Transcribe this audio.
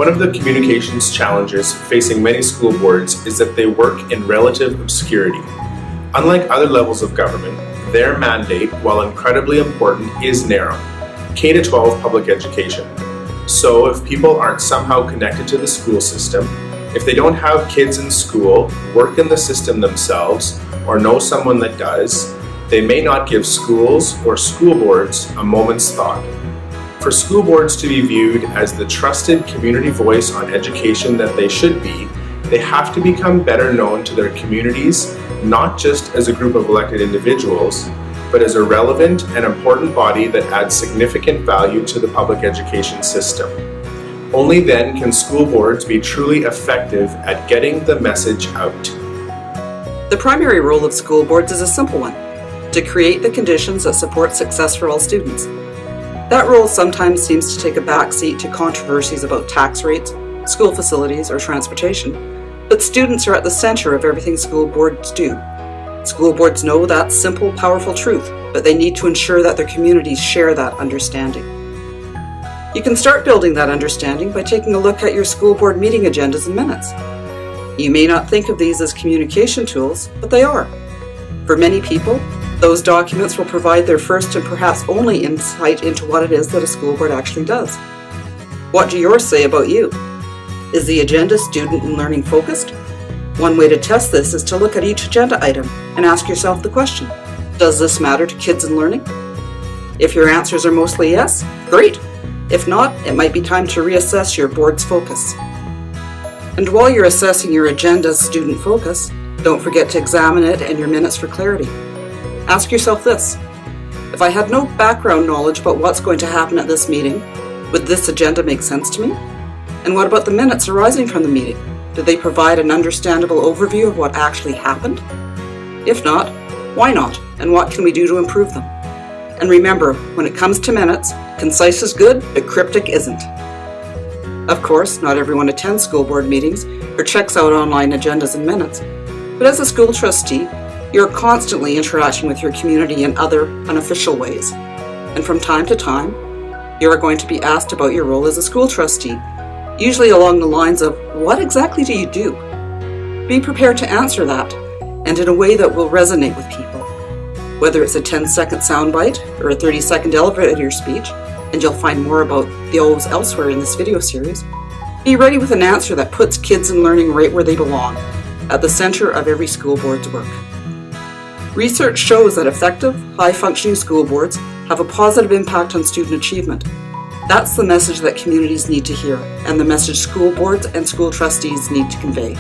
One of the communications challenges facing many school boards is that they work in relative obscurity. Unlike other levels of government, their mandate, while incredibly important, is narrow: K-12 public education. So if people aren't somehow connected to the school system, if they don't have kids in school, work in the system themselves, or know someone that does, they may not give schools or school boards a moment's thought. For school boards to be viewed as the trusted community voice on education that they should be, they have to become better known to their communities, not just as a group of elected individuals, but as a relevant and important body that adds significant value to the public education system. Only then can school boards be truly effective at getting the message out. The primary role of school boards is a simple one: to create the conditions that support success for all students. That role sometimes seems to take a backseat to controversies about tax rates, school facilities, or transportation, but students are at the center of everything school boards do. School boards know that simple, powerful truth, but they need to ensure that their communities share that understanding. You can start building that understanding by taking a look at your school board meeting agendas and minutes. You may not think of these as communication tools, but they are. For many people, those documents will provide their first and perhaps only insight into what it is that a school board actually does. What do yours say about you? Is the agenda student and learning focused? One way to test this is to look at each agenda item and ask yourself the question: does this matter to kids and learning? If your answers are mostly yes, great. If not, it might be time to reassess your board's focus. And while you're assessing your agenda's student focus, don't forget to examine it and your minutes for clarity. Ask yourself this: if I had no background knowledge about what's going to happen at this meeting, would this agenda make sense to me? And what about the minutes arising from the meeting? Did they provide an understandable overview of what actually happened? If not, why not? And what can we do to improve them? And remember, when it comes to minutes, concise is good, but cryptic isn't. Of course, not everyone attends school board meetings or checks out online agendas and minutes, but as a school trustee, you're constantly interacting with your community in other unofficial ways. And from time to time, you are going to be asked about your role as a school trustee, usually along the lines of, what exactly do you do? Be prepared to answer that, and in a way that will resonate with people. Whether it's a 10-second soundbite or a 30-second elevator speech, and you'll find more about those elsewhere in this video series, be ready with an answer that puts kids and learning right where they belong, at the center of every school board's work. Research shows that effective, high-functioning school boards have a positive impact on student achievement. That's the message that communities need to hear, and the message school boards and school trustees need to convey.